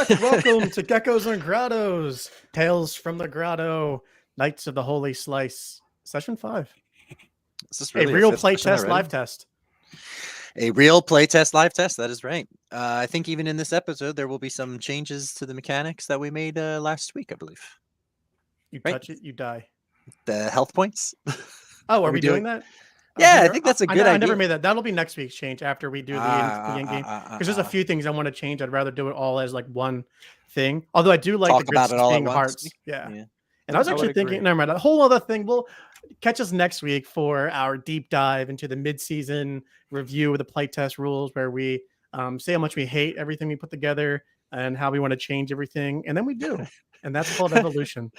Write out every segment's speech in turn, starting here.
Welcome to Geckos and Grottos, Tales from the Grotto, Knights of the Holy Slice, Session 5. Is this A really real fifth session playtest already? live test. A real playtest live test. That is right. I think even in this episode, there will be some changes to the mechanics that we made last week, I believe. You Right? touch it, you die. The health points. Oh, are we doing that? Yeah, I think that's a good I never idea. made that. That'll be next week's change after we do the in game. Because there's a few things I want to change. I'd rather do it all as like one thing. Although I do like Talk the about good it all at being once. hearts. Yeah. Yeah. And I was I actually would thinking, agree. never mind, a whole other thing. We'll catch us next week for our deep dive into the mid-season review of the playtest rules, where we say how much we hate everything we put together and how we want to change everything, and then we do, and that's called evolution.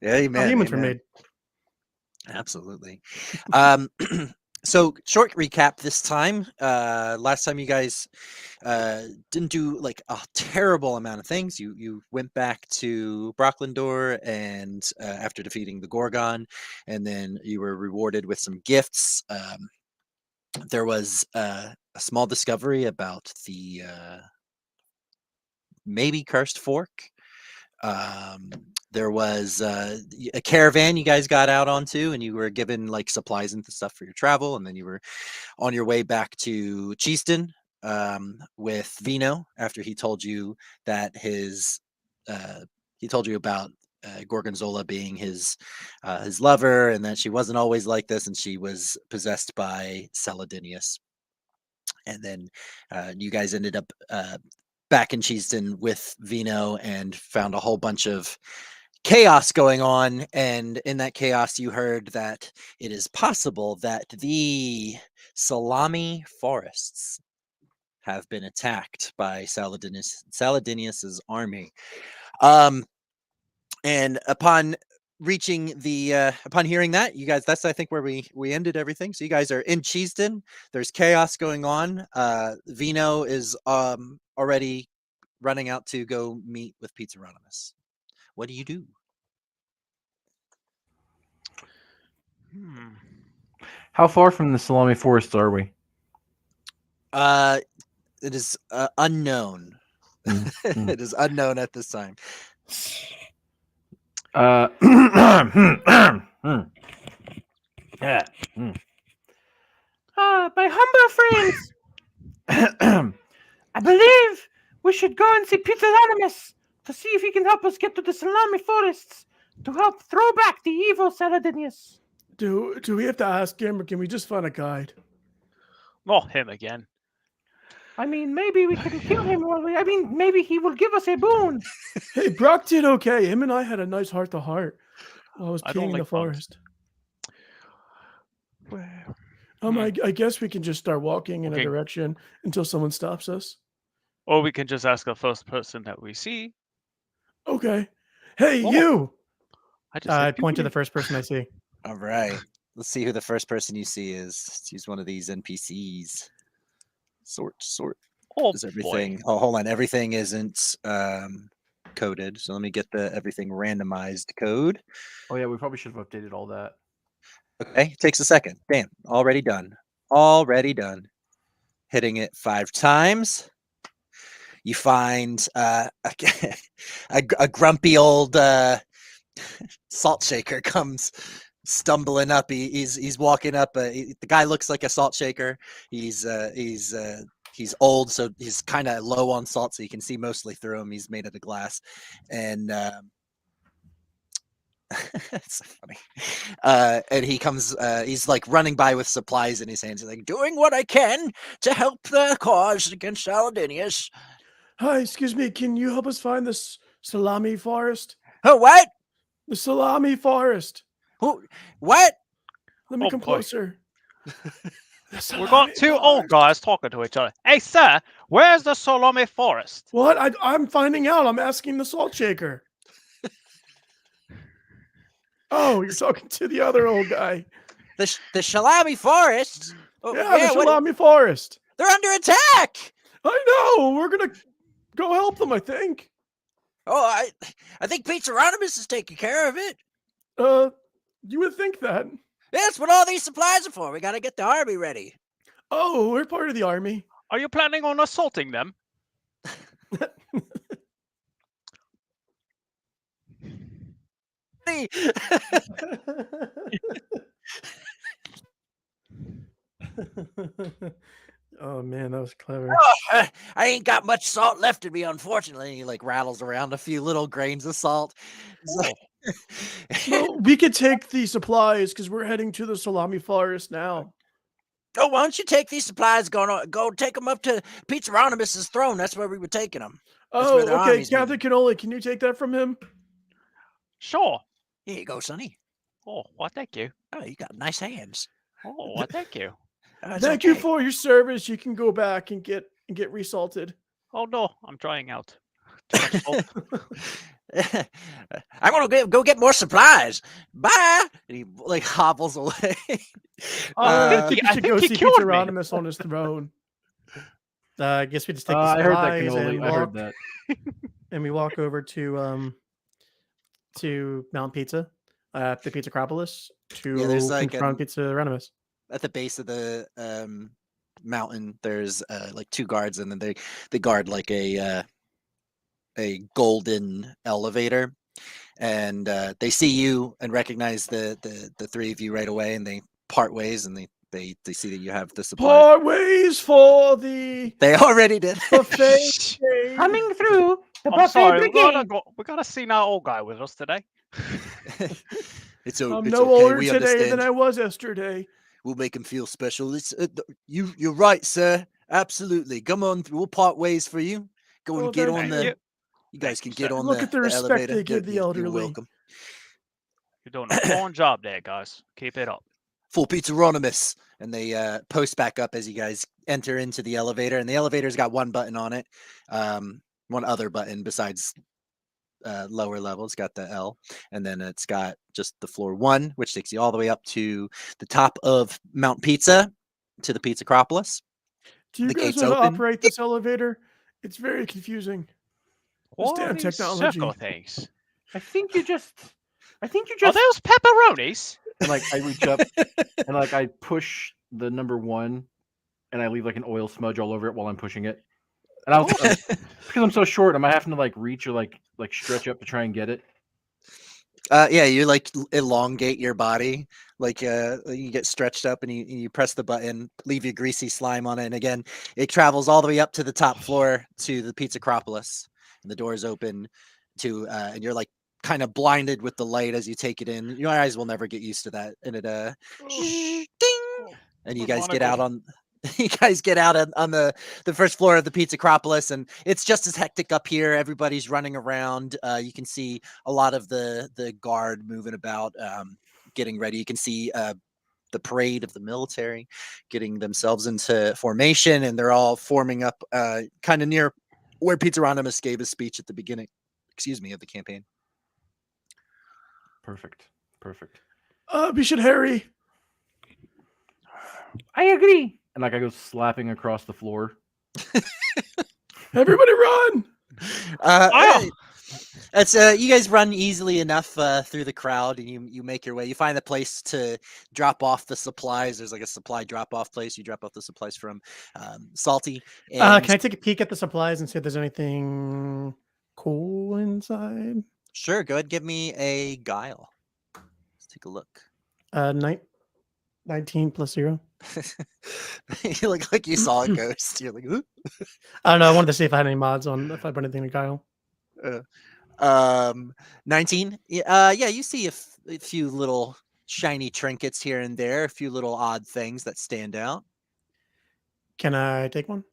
Yeah, amen. How humans were made. Absolutely. So short recap this time. Last time you guys didn't do like a terrible amount of things. You went back to Brocklindor and after defeating the Gorgon, and then you were rewarded with some gifts. There was a small discovery about the maybe cursed fork. There was a caravan you guys got out onto, and you were given like supplies and stuff for your travel, and then you were on your way back to Cheeston with Vino after he told you that he told you about Gorgonzola being his lover, and that she wasn't always like this, and she was possessed by Celadinius. And then you guys ended up back in Cheeston with Vino and found a whole bunch of chaos going on. And in that chaos, you heard that it is possible that the Salami forests have been attacked by Saladinius's army. And upon hearing that, you guys, that's I think where we ended everything. So you guys are in Cheeston. There's chaos going on. Vino is already running out to go meet with Pizzaronimus. What do you do? How far from the Salami Forest are we? It is unknown. It is unknown at this time. Yeah. My humble friends, I believe we should go and see Pizzaronimus to see if he can help us get to the Salami Forests to help throw back the evil Saladinius. Do we have to ask him, or can we just find a guide? Not him again. I mean, maybe we can kill him. Maybe he will give us a boon. Hey, Brock did okay. Him and I had a nice heart-to-heart while I was I don't peeing in the like forest. Where? I guess we can just start walking in a Okay. direction until someone stops us. Or we can just ask the first person that we see. Okay. Hey, Oh. you! I just I said, point to the first person I see. All right. Let's see who the first person you see is. Let's use one of these NPCs. Sort. Oh, Is everything? Oh, hold on. Everything isn't coded. So let me get the everything randomized code. Oh yeah, we probably should have updated all that. Okay, takes a second. Damn, already done. Already done. Hitting it 5 times. You find a grumpy old salt shaker comes stumbling up. He's walking up. The guy looks like a salt shaker. He's old, so he's kind of low on salt, so you can see mostly through him. He's made out of glass, and it's so funny. And he comes. He's like running by with supplies in his hands. He's like, doing what I can to help the cause against Saladinius. Hi, excuse me. Can you help us find this Salami Forest? Oh, what? The Salami Forest. Who? What? Let me Oh, come boy. closer. We got two old guys talking to each other. Hey, sir, where's the Salami Forest? What? I'm finding out. I'm asking the salt shaker. Oh, you're talking to the other old guy. The Salami Forest? Oh, Yeah, the what- Salami Forest. They're under attack. I know. We're gonna go help them, I think. Oh, I think Pizzaronimus is taking care of it. You would think that. That's what all these supplies are for. We got to get the army ready. Oh, we're part of the army. Are you planning on assaulting them? Oh man, that was clever. I ain't got much salt left in me, unfortunately. He like rattles around a few little grains of salt. He's like, Well, we could take the supplies because we're heading to the salami forest now. oh, why don't you take these supplies? Go take them up to Pizzaronomus's throne. That's where we were taking them. That's where Oh, their okay, army's Captain moving. Cannoli, can you take that from him? Sure. Here you go, Sonny. Oh, well, thank you. Oh, you got nice hands. Oh, well, thank you. It's Thank you okay. for your service. You can go back and get resalted. Oh no, I'm trying out. Too much salt. I'm gonna go get more supplies. Bye. And he like hobbles away. I think I you should think go he see killed me. Pizzaronomus on his throne. I guess we just take the I heard that, supplies Cannoli. and I heard walk, that. and we walk over to Mount Pizza, the Pizza Acropolis, to there's like confront Pizzaronomus. at the base of the mountain. There's like two guards, and then they guard like a golden elevator, and they see you and recognize the three of you right away, and they part ways, and they see that you have the supplies. Part ways for the They already did. buffet. Coming through the I'm buffet sorry, we brigade. gotta see our old guy with us today. It's I'm it's no okay. older We today understand. than I was yesterday. We'll make him feel special. It's you're right, sir. Absolutely. Come on, we'll part ways for you. Go and Oh, get thank on Thank the. you. You guys Thank can you, get sir. on Look at the respect elevator. they give the You're elderly. welcome. You're doing a fine job there, guys. Keep it up. Full Pizzaronomus, and they post back up as you guys enter into the elevator. And the elevator's got one button on it, one other button besides lower level. It's got the L, and then it's got just the floor 1, which takes you all the way up to the top of Mount Pizza, to the Pizza Acropolis. Do you The guys gates know how to open. operate this elevator? It's very confusing. This What damn are these technology. circle things? I think you just. Are those pepperonis? And like I reach up and like I push the number 1, and I leave like an oil smudge all over it while I'm pushing it. And I was because I'm so short, am I having to like reach or like stretch up to try and get it? Yeah, you like elongate your body, like you get stretched up, and you press the button, leave your greasy slime on it, and again, it travels all the way up to the top floor to the Pizza Acropolis, and the doors open to, and you're like kind of blinded with the light as you take it in. Your eyes will never get used to that, and it ding, and you guys get out on. You guys get out on the first floor of the Pizza Acropolis, and it's just as hectic up here. Everybody's running around. You can see a lot of the guard moving about, getting ready. You can see the parade of the military getting themselves into formation, and they're all forming up kind of near where Pizzaronomus gave his speech at the beginning, of the campaign. Perfect. We should hurry. I agree. And like I go slapping across the floor. Everybody run. Oh! It's you guys run easily enough through the crowd, and you make your way. You find a place to drop off the supplies. There's like a supply drop off place. You drop off the supplies from Salty. And Can I take a peek at the supplies and see if there's anything cool inside? sure, go ahead, give me a guile. Let's take a look. 19 plus 0. You look like you saw a ghost. You're like, "Ooh." I don't know. I wanted to see if I had any mods on if I put anything in Kyle. 19. Yeah, you see a few little shiny trinkets here and there, a few little odd things that stand out. Can I take one?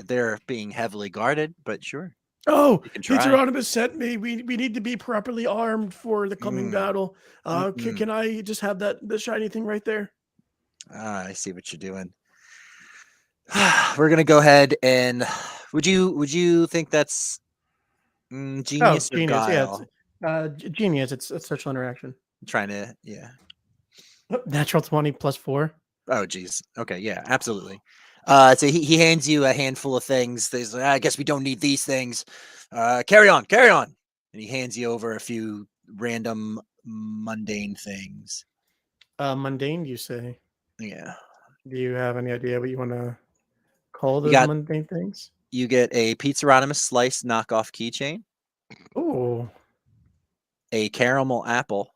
They're being heavily guarded, but sure. Oh, You can try. Pizzaronomus sent me. We need to be properly armed for the coming battle. Mm-mm. Can I just have the shiny thing right there? I see what you're doing. We're gonna go ahead and would you think that's genius or guile? Yeah, it's, genius. It's a social interaction. Trying to, yeah. Natural 20 plus 4. Oh, geez. Okay, yeah, absolutely. So he hands you a handful of things. There's, I guess we don't need these things. Carry on. And he hands you over a few random mundane things. Mundane, you say? Yeah. Do you have any idea what you want to call those got- mundane things? You get a Pizzaronomus slice knockoff keychain. Oh, a caramel apple,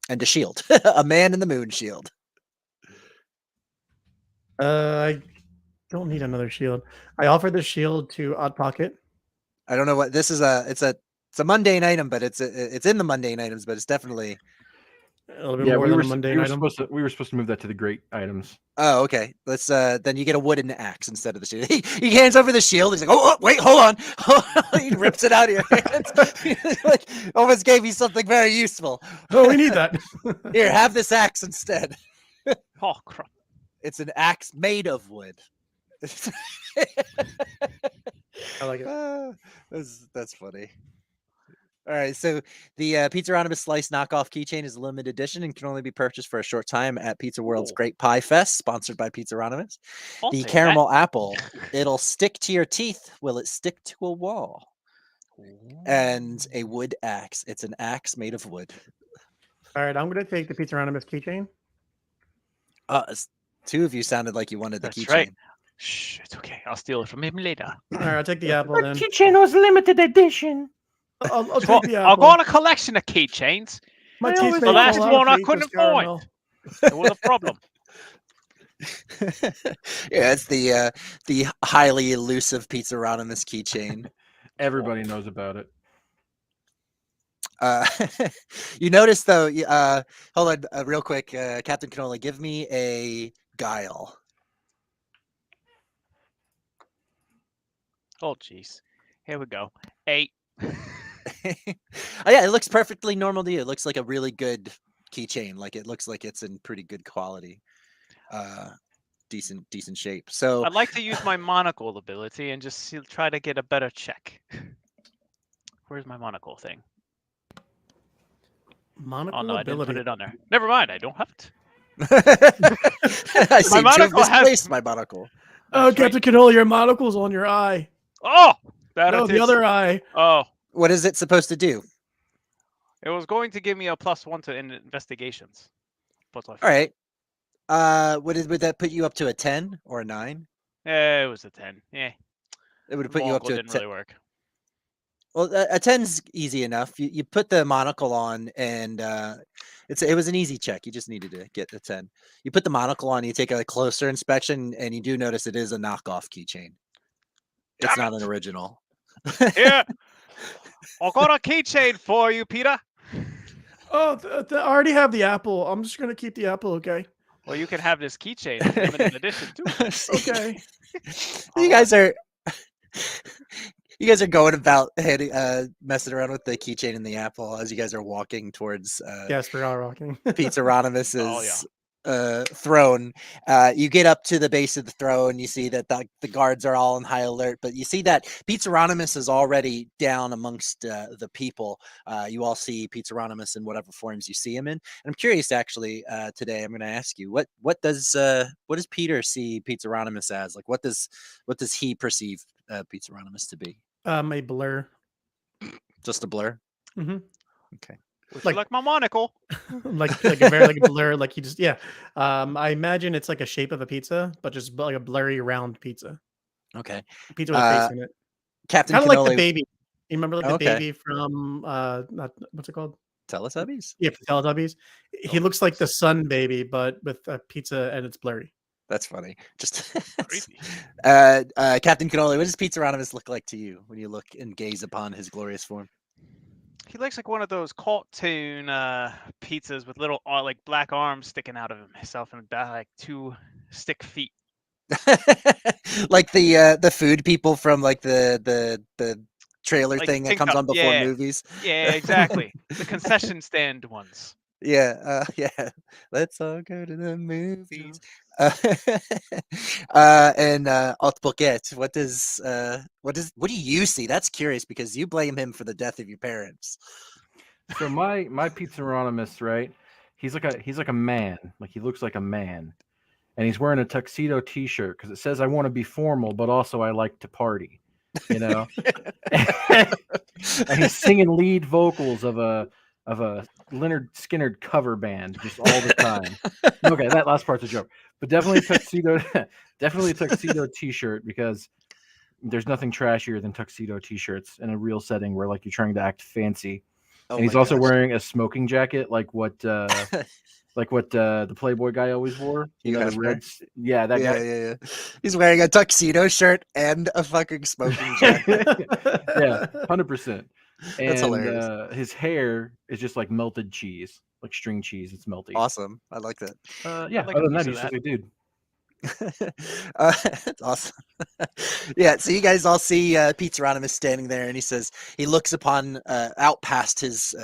and a shield. A man in the moon shield. I don't need another shield. I offer the shield to Odd Pocket. I don't know what this is. It's a mundane item, but it's in the mundane items, but it's definitely. A little bit Yeah, more we than were a mundane we were item. supposed to move that to the great items. Oh, okay. Let's then you get a wooden axe instead of the shield. He hands over the shield. He's like, oh wait, hold on. He rips it out of your hands. Like, almost gave you something very useful. Oh, we need that. Here, have this axe instead. Oh crap! It's an axe made of wood. I like it. That's funny. All right, so the Pizzaronomus Slice knockoff keychain is a limited edition and can only be purchased for a short time at Pizza World's Ooh. Great Pie Fest, sponsored by Pizzaronomus. I'll The take caramel apple, it'll stick to your teeth. Will it stick to a wall? that. And a wood axe. It's an axe made of wood. All right, I'm gonna take the Pizzaronomus keychain. Two of you sounded like you wanted the That's keychain. right. Shh, it's okay. I'll steal it from him later. All right, I'll take the apple That then. keychain was limited edition. I'll Well, take the apple. I've got a collection of keychains. My I teeth always- may The last fall out one if I eat couldn't this find. caramel. It was a problem. Yeah, it's the highly elusive Pizzaronomus keychain. Everybody knows about it. You notice though, hold on real quick, Captain Canola, give me a guile. Oh jeez. Here we go. 8. Oh, yeah, it looks perfectly normal to you. It looks like a really good keychain. Like it looks like it's in pretty good quality, decent shape. So I'd like to use my monocle ability and just try to get a better check. Where's my monocle thing? Monocle Oh no, I didn't ability. put it on there. Never mind, I don't have it. I seem to have monocle has- misplaced my monocle. Oh, That's right. Captain Canola, your monocle's on your eye. Oh, that No, it the is. other eye. Oh, What is it supposed to do? it was going to give me a +1 to investigations. But I All right. Would that put you up to a 10 or a 9? Yeah, it was a 10. Yeah. It would put you up Monocle to a didn't 10. really work. Well, a 10's easy enough. You put the monocle on, and it was an easy check. You just needed to get the 10. You put the monocle on, you take a closer inspection, and you do notice it is a knockoff keychain. It's Damn not it. an original. Here, I got a keychain for you, Peter. Oh, I already have the apple. I'm just gonna keep the apple. Okay. Well, you can have this keychain in limited edition too. Okay. You guys are going about messing around with the keychain and the apple as you guys are walking towards Yes, we are rocking. Pizzaronomus's Oh, throne. You get up to the base of the throne. You see that the guards are all on high alert, but you see that Pizzaronomus is already down amongst the people. You all see Pizzaronomus in whatever forms you see him in. And I'm curious, actually, today I'm going to ask you what does Peter see Pizzaronomus as? Like, what does he perceive Pizzaronomus to be? A blur. Just a blur. Mm-hmm. Okay. would like- you like my monocle? like a very like blur. Like you just I imagine it's like a shape of a pizza, but just like a blurry round pizza. Okay. Pizza with a face in it. Captain Kind of like the Cannoli- baby. You remember like the Okay. baby from what's it called? Teletubbies. Yeah, from Teletubbies. He looks like the sun baby, but with a pizza and it's blurry. That's funny. Just Creepy. Captain Cannoli, what does Pizzaronomus look like to you when you look and gaze upon his glorious form? He looks like one of those cartoon pizzas with little like black arms sticking out of himself and like 2 stick feet. Like the food people from like the trailer Like thing that Think comes Up, on before yeah. movies. Yeah, exactly. The concession stand ones. Yeah, yeah. Let's all go to the movies. And Haute Bouquet, what do you see? That's curious because you blame him for the death of your parents. So my Pizzaronomus, right? He's like a man. Like he looks like a man, and he's wearing a tuxedo T-shirt because it says I want to be formal, but also I like to party. You know, and he's singing lead vocals of a Leonard Skinner cover band just all the time. Okay, that last part's a joke, but definitely tuxedo T-shirt because there's nothing trashier than tuxedo t-shirts in a real setting where like you're trying to act fancy. Oh And he's my also gosh. wearing a smoking jacket, like what the Playboy guy always wore. Hugh The Hefner? reds. Yeah, that Yeah, guy. yeah, yeah. He's wearing a tuxedo shirt and a fucking smoking jacket. Yeah, 100%. That's And hilarious. his hair is just like melted cheese, like string cheese. It's melty. Awesome. I like that. Yeah. like Other a than that, piece he's of just a dude. That's awesome. Yeah, so you guys all see Pete Hieronymus standing there, and he looks upon out past his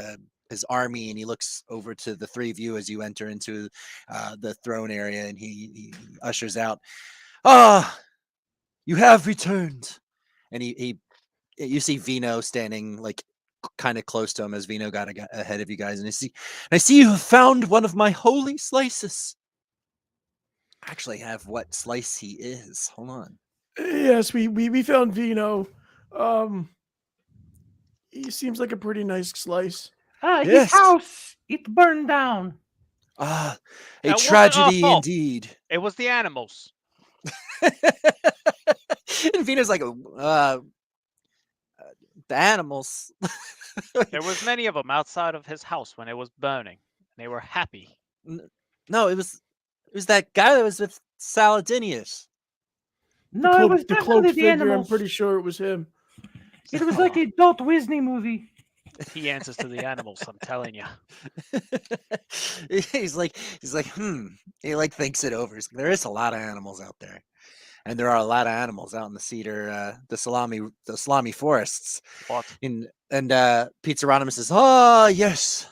army, and he looks over to the three of you as you enter into the throne area, and he ushers out, "Ah, you have returned." And you see Vino standing like kind of close to him as Vino got ahead of you guys, and I see you have found one of my holy slices. Actually have what slice he is. Hold on. Yes, we found Vino. Um, he seems like a pretty nice slice. His Yes. house, it burned down. Ah, a That wasn't our tragedy fault. indeed. It was the animals. And Vino's like, the animals. There was many of them outside of his house when it was burning. They were happy. No, it was that guy that was with Saladinius. No, it was The definitely cloaked the figure. I'm animals. pretty sure it was him. It was like a Dalt Disney movie. He answers to the animals. I'm telling you. he's like, he like thinks it over. There is a lot of animals out there, and there are a lot of animals out in the cedar, the salami forests. What? And Pete Hieronymus says, "Ah, yes,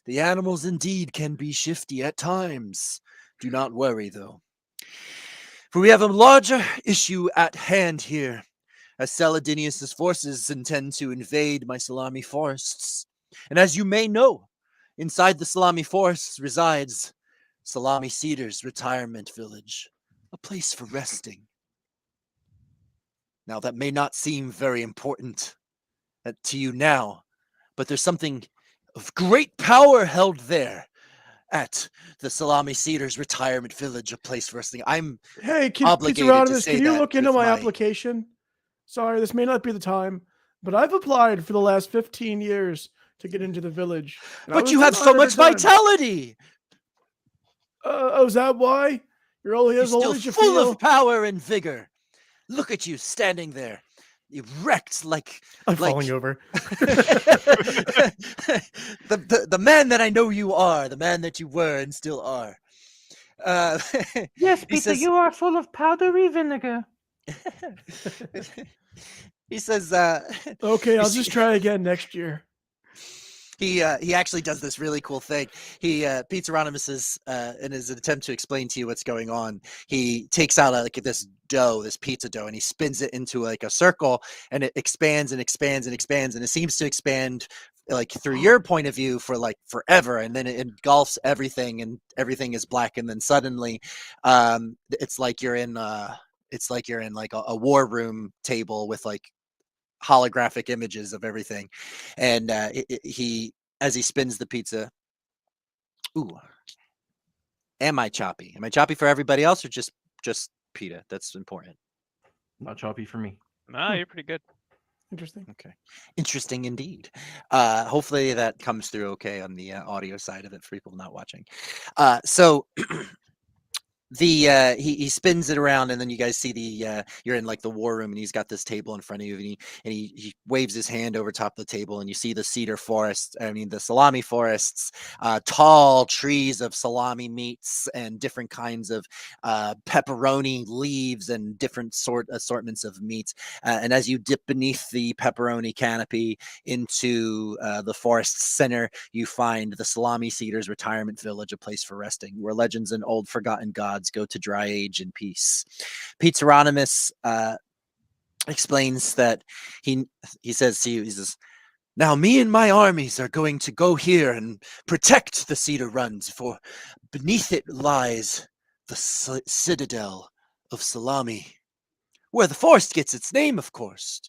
the animals indeed can be shifty at times. Do not worry, though, for we have a larger issue at hand here, as Saladinius's forces intend to invade my salami forests. And as you may know, inside the salami forests resides Salami Cedar's retirement village, a place for resting. Now, that may not seem very important to you now, but there's something of great power held there at the Salami Cedar's retirement village, a place for resting. I'm Hey, Pete obligated to Hieronymus, say can you that look into with my my- application? Sorry, this may not be the time, but I've applied for the last 15 years to get into the village. and I But was you have so denied much every time. vitality. Oh, is that why? You're only You're as old still as you full feel? of power and vigor. Look at you standing there, erect like I'm like- falling over. the man that I know you are, the man that you were and still are. Yes, He Peter, says- you are full of powdery vinegar. He says, Okay, You I'll see- just try again next year. he actually does this really cool thing. Pete Hieronymus is in his attempt to explain to you what's going on, he takes out this pizza dough, and he spins it into like a circle, and it expands and expands and expands, and it seems to expand like through your point of view for like forever, and then it engulfs everything, and everything is black, and then suddenly it's like you're in like a war room table with like holographic images of everything, and he as he spins the pizza. Ooh, am I choppy? Am I choppy for everybody else, or just PETA? That's important. Not choppy for me. No, you're pretty good. Interesting. Okay, interesting indeed. Hopefully that comes through okay on the audio side of it for people not watching. So he spins it around, and then you guys see you're in like the war room, and he's got this table in front of you, and he waves his hand over top of the table, and you see the the salami forests, tall trees of salami meats and different kinds of pepperoni leaves and different assortments of meats, and as you dip beneath the pepperoni canopy into the forest center, you find the Salami Cedar's retirement village, a place for resting, where legends and old forgotten gods go to dry age in peace. Pete Hieronymus explains that he says to you, he says, "Now me and my armies are going to go here and protect the Cedar Runs, for beneath it lies the citadel of Salami, where the forest gets its name, of course.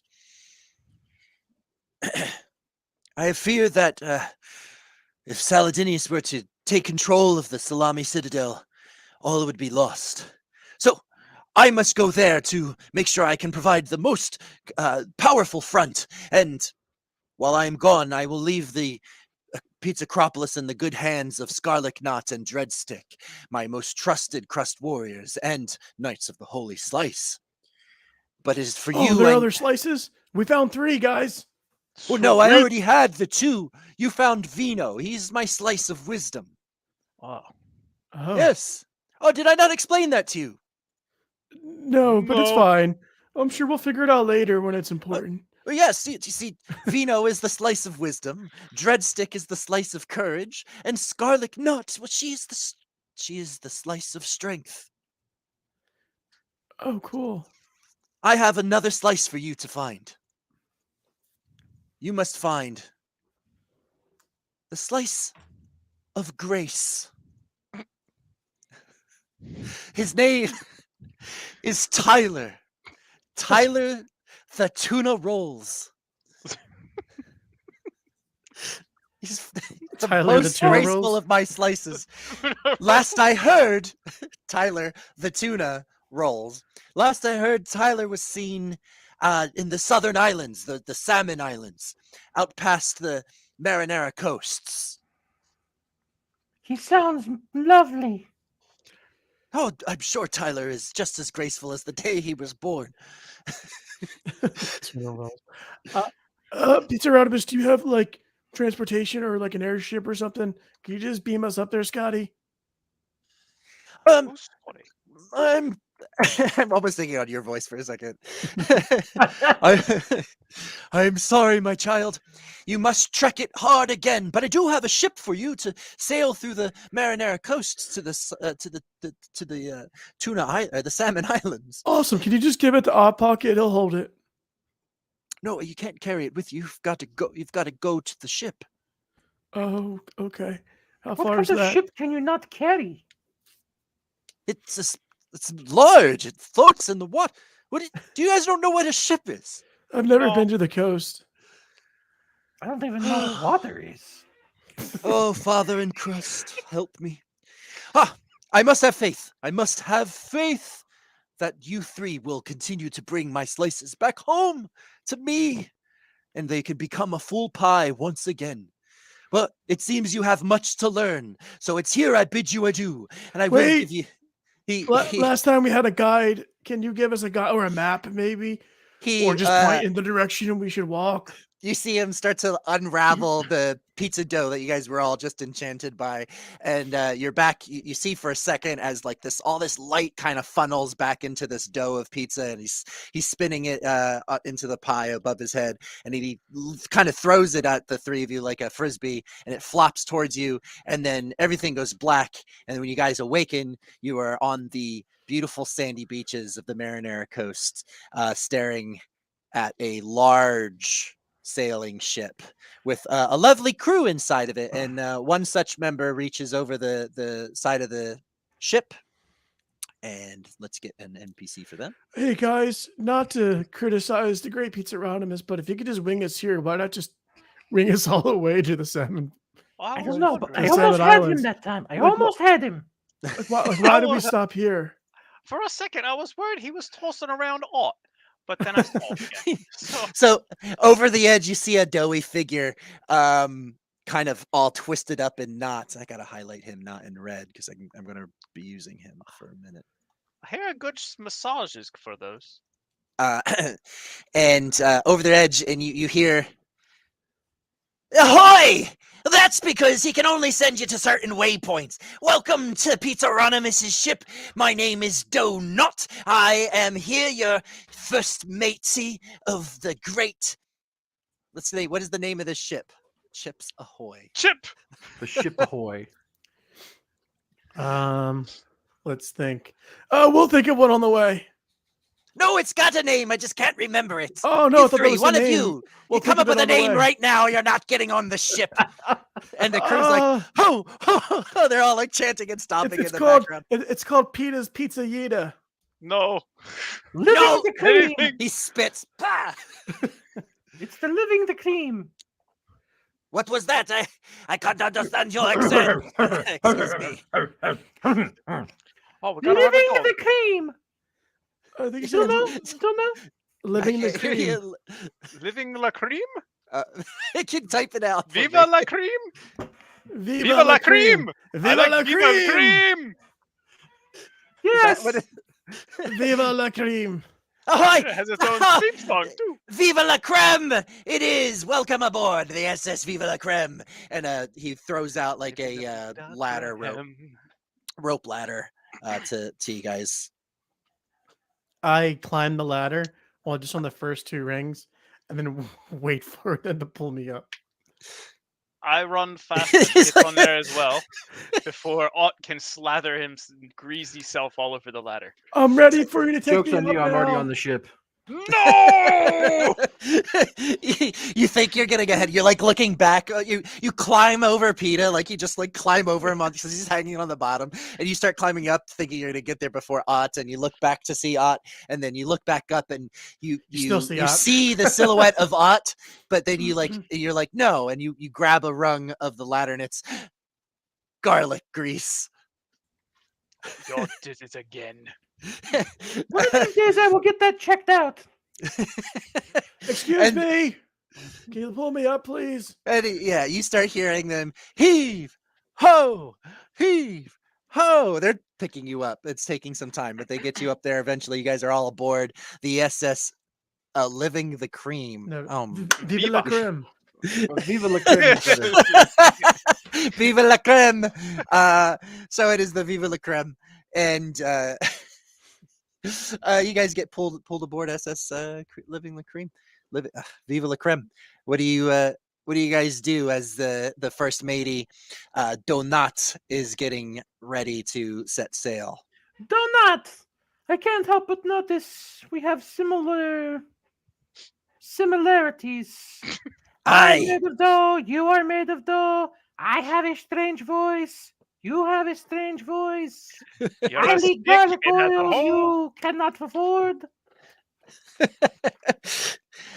I have feared that if Saladinius were to take control of the Salami Citadel, all would be lost. So I must go there to make sure I can provide the most powerful front. And while I am gone, I will leave the Pizzacropolis in the good hands of Scarlet Knot and Dreadstick, my most trusted crust warriors and Knights of the Holy Slice. But it is for Oh, you there are and... other slices? We found 3, guys. Oh, no, I Sweet. already had the 2. You found Vino. He's my slice of wisdom. Oh. Oh. Yes. Oh, did I not explain that to you? No, but it's No. fine. I'm sure we'll figure it out later when it's important. Well, yes, you see, Vino is the slice of wisdom, Dreadstick is the slice of courage, and Scarlet Knot, well, she is the slice of strength. Oh, cool. I have another slice for you to find. You must find the slice of grace. His name is Tyler. Tyler the Tuna Rolls. He's the Tyler the most Tuna graceful Rolls? of my slices. Last I heard, Tyler the Tuna Rolls. Last I heard, Tyler was seen in the southern islands, the Salmon Islands, out past the Marinara coasts. He sounds lovely. Oh, I'm sure Tyler is just as graceful as the day he was born. Tuna rolls. Pizza Roundabout, do you have like transportation or like an airship or something? Can you just beam us up there, Scotty? Um, Who's funny? I'm I'm almost thinking on your voice for a second. I'm sorry, my child. You must trek it hard again, but I do have a ship for you to sail through the Marinara coasts to the the Salmon Islands. Awesome. Can you just give it to Odd Pocket? He'll hold it. No, you can't carry it with you. You've got to go. You've got to go to the ship. Oh, okay. How What far kind is of that? ship can you not carry? It's large. It floats in the water. Do you guys don't know what a ship is? I've never No. been to the coast. I don't even know what water is. Oh, Father in Christ, help me. I must have faith. I must have faith that you 3 will continue to bring my slices back home to me, and they can become a full pie once again. But it seems you have much to learn, so it's here I bid you adieu, and I will Wait. give you... Last time we had a guide. Can you give us a guide or a map, maybe? Or just point in the direction we should walk? You see him start to unravel the pizza dough that you guys were all just enchanted by, and you're back. You see for a second as like all this light kind of funnels back into this dough of pizza, and he's spinning it into the pie above his head, and he kind of throws it at the 3 of you like a frisbee, and it flops towards you, and then everything goes black. And when you guys awaken, you are on the beautiful sandy beaches of the Marinara coast, staring at a large sailing ship with a lovely crew inside of it, and one such member reaches over the side of the ship, and let's get an NPC for them. Hey guys, not to criticize the great Pizza Roundamus, but if you could just wing us here, why not just wing us all the way to the Salmon? Well, I was don't know, but I wondering. Salmon almost had him Islands. that time. I Like, almost had him. Why did we stop here? For a second, I was worried he was tossing around aught, but then I saw him again. So over the edge, you see a doughy figure, kind of all twisted up in knots. I gotta highlight him not in red because I'm gonna be using him for a minute. I hear good massages for those. And over the edge, and you hear, "Ahoy! That's because he can only send you to certain waypoints. Welcome to Pizzaronomus's ship. My name is Donut. I am here, your first matey of the great..." Let's see, what is the name of this ship? Chips Ahoy. Chip! The ship ahoy. Let's think. We'll think of one on the way. No, it's got a name. I just can't remember it. Oh no, You I thought that three, was the one of name. you. We'll You come think up of it with a on the name way. right now. You're not getting on the ship. And the crew's like, oh, they're all like chanting and stomping in it's the called background. it's called Peter's Pizza Yida. No. Living No, the cream. anything. He spits. Bah! It's the living the cream. What was that? I can't understand your accent. Excuse me. Oh, we got another Living dog. the cream. I think you Still said no? Still no? living the I can't hear cream. Living la cream? I can type it out. for Viva me. la cream! Viva, Viva la cream! I Viva like la Viva la cream! cream! Is that Yes. what it- Viva la cream! Ahoy! It has its own theme song too. Viva la creme! It is. Welcome aboard the SS Viva la creme. And he throws out like a ladder rope ladder to you guys. I climb the ladder, well, just on the first 2 rings, and then wait for them to pull me up. I run fast and It's get on like- there as well before Ott can slather his greasy self all over the ladder. I'm ready for you to take Joke's me on up you. I'm already now. on the ship. No! You think you're gonna get ahead. You're like looking back. You climb over Peta, like you just like climb over him because he's hanging on the bottom, and you start climbing up, thinking you're gonna get there before Ott, and you look back to see Ott, and then you look back up and you still see you Ott. see the silhouette of Ott, but then you're like no, and you grab a rung of the ladder, and it's garlic grease. You did it again. One of these days I will get that checked out. Excuse And- me. Can you pull me up, please? And yeah, you start hearing them heave, ho, heave, ho. They're picking you up. It's taking some time, but they get you up there eventually. You guys are all aboard the SS Living the Cream. No, Viva la creme. Viva la creme. brother. Viva la creme. So it is the Viva la creme. And you guys get pulled aboard SS Living the Cream. Viva la creme. What do you guys do as the first matey Donut is getting ready to set sail? Donut! I can't help but notice we have similarities. I'm Aye. made of dough, you are made of dough. I have a strange voice. You have a strange voice. You're I a leak stick garlic in a oil hole. you cannot afford.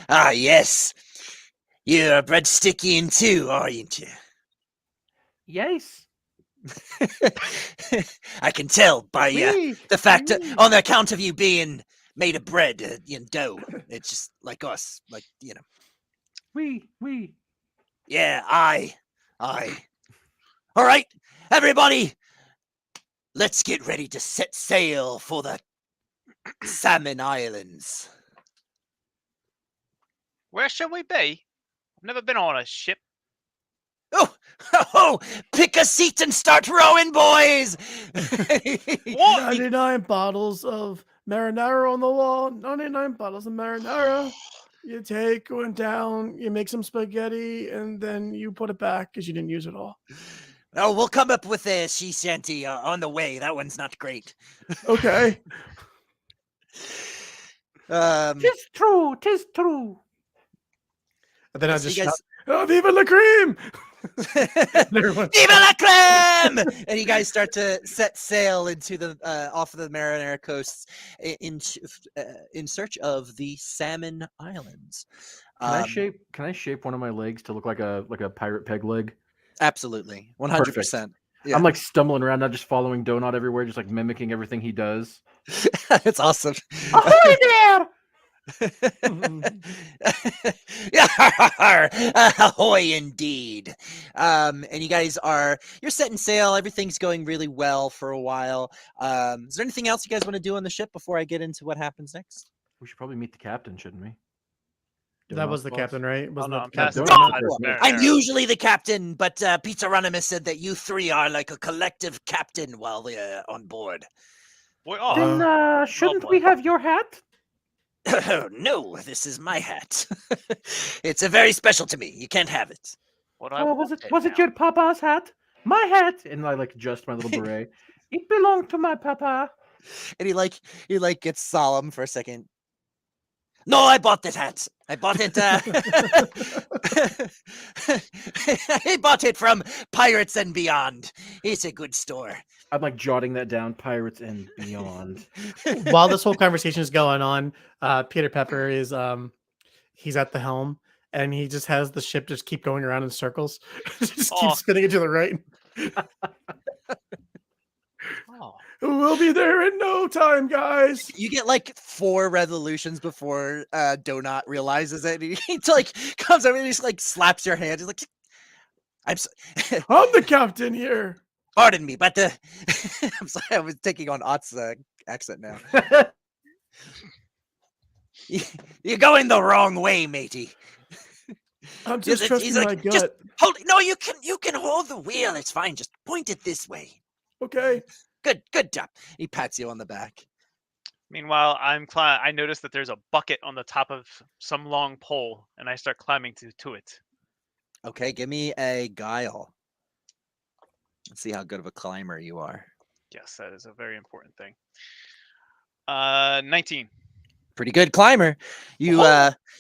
Ah, yes. You're a breadstickian too, aren't you? Yes. I can tell by Oui, the fact oui. on the account of you being made of bread and dough. It's just like us, like We. Yeah, I. All right, everybody, let's get ready to set sail for the Salmon Islands. Where shall we be? I've never been on a ship. Oh, pick a seat and start rowing, boys. What? 99 bottles of marinara on the wall. 99 bottles of marinara. You take one down, you make some spaghetti, and then you put it back because you didn't use it all. Oh, we'll come up with a sea shanty on the way. That one's not great. Okay. Tis true. And then I so just you shout, guys, oh, Viva la cream! Viva la creme! And you guys start to set sail into the off of the Marinara coasts in search of the Salmon Islands. Can I shape one of my legs to look like a pirate peg leg? Absolutely, 100%. Yeah. I'm like stumbling around, not just following Donut everywhere, just like mimicking everything he does. It's awesome. Ahoy there! Ahoy indeed. And you guys you're setting sail. Everything's going really well for a while. Is there anything else you guys want to do on the ship before I get into what happens next? We should probably meet the captain, shouldn't we? That was the Boss? captain, right? Wasn't no, that I'm the captain? passing Donut. I'm usually the captain, but Pizza Ronimus said that you three are like a collective captain while on board. We are. Then shouldn't we have your hat? No, this is my hat. It's very special to me. You can't have it. What I Oh, was wanted it now. your papa's hat? My hat. And I like adjust my little beret. It belonged to my papa. And he gets solemn for a second. No, I bought this hat. I bought it. I bought it from Pirates and Beyond. It's a good store. I'm like jotting that down. Pirates and Beyond. While this whole conversation is going on, Peter Pepper is he's at the helm and he just has the ship just keep going around in circles. Just Oh. keep spinning it to the right. Oh, We'll be there in no time, guys. You get like 4 resolutions before Donut realizes it. He like comes over and he just like slaps your hand. He's like, I'm so I'm the captain here. pardon me, but I'm sorry, I was taking on Ott's accent now. You're going the wrong way, matey. I'm just He's trusting like, my just gut. hold it. No, you can hold the wheel. It's fine. Just point it this way. Okay. Good job. He pats you on the back. meanwhile, I notice that there's a bucket on the top of some long pole, and I start climbing to it. Okay, give me a guile. Let's see how good of a climber you are. Yes, that is a very important thing. 19. Pretty good climber. You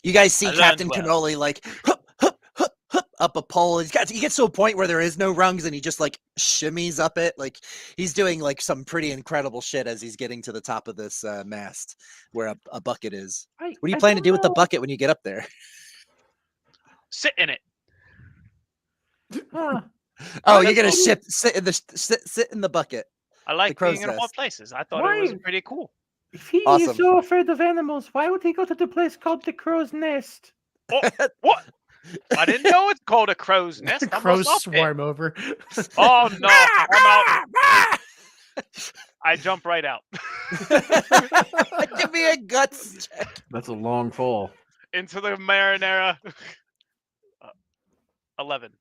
you guys see I learned Captain well. Cannoli like hup, up a pole. He gets to a point where there is no rungs and he just like shimmies up it. Like he's doing like some pretty incredible shit as he's getting to the top of this mast where a bucket is. What do you plan to do with the bucket when you get up there? Sit in it. Huh. Oh, Why you're gonna don't you- sit in the bucket. I like crow's being in all nest. places. I thought it was Why? pretty cool. If he Awesome. is so afraid of animals, why would he go to the place called the Crow's Nest? Oh, what? I didn't know it's called a crow's nest. I Crows must up it. swarm over. Oh no! I'm out. I jump right out Give me a guts check. That's a long fall. into the marinara. 11.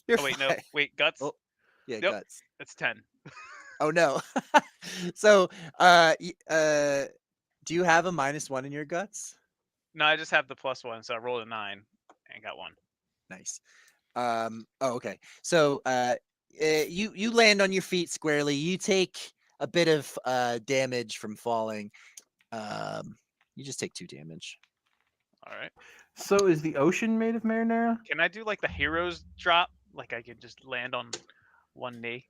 You're Oh wait, no, fine. wait, guts. Oh, yeah, Nope. guts. It's 10. Oh no. So, do you have a -1 in your guts? No, I just have the +1, so I rolled a 9 and got 1. Nice. Oh, okay. So, you land on your feet squarely. You take a bit of damage from falling. You just take 2 damage. All right. So is the ocean made of marinara? Can I do like the hero's drop? Like I could just land on one knee.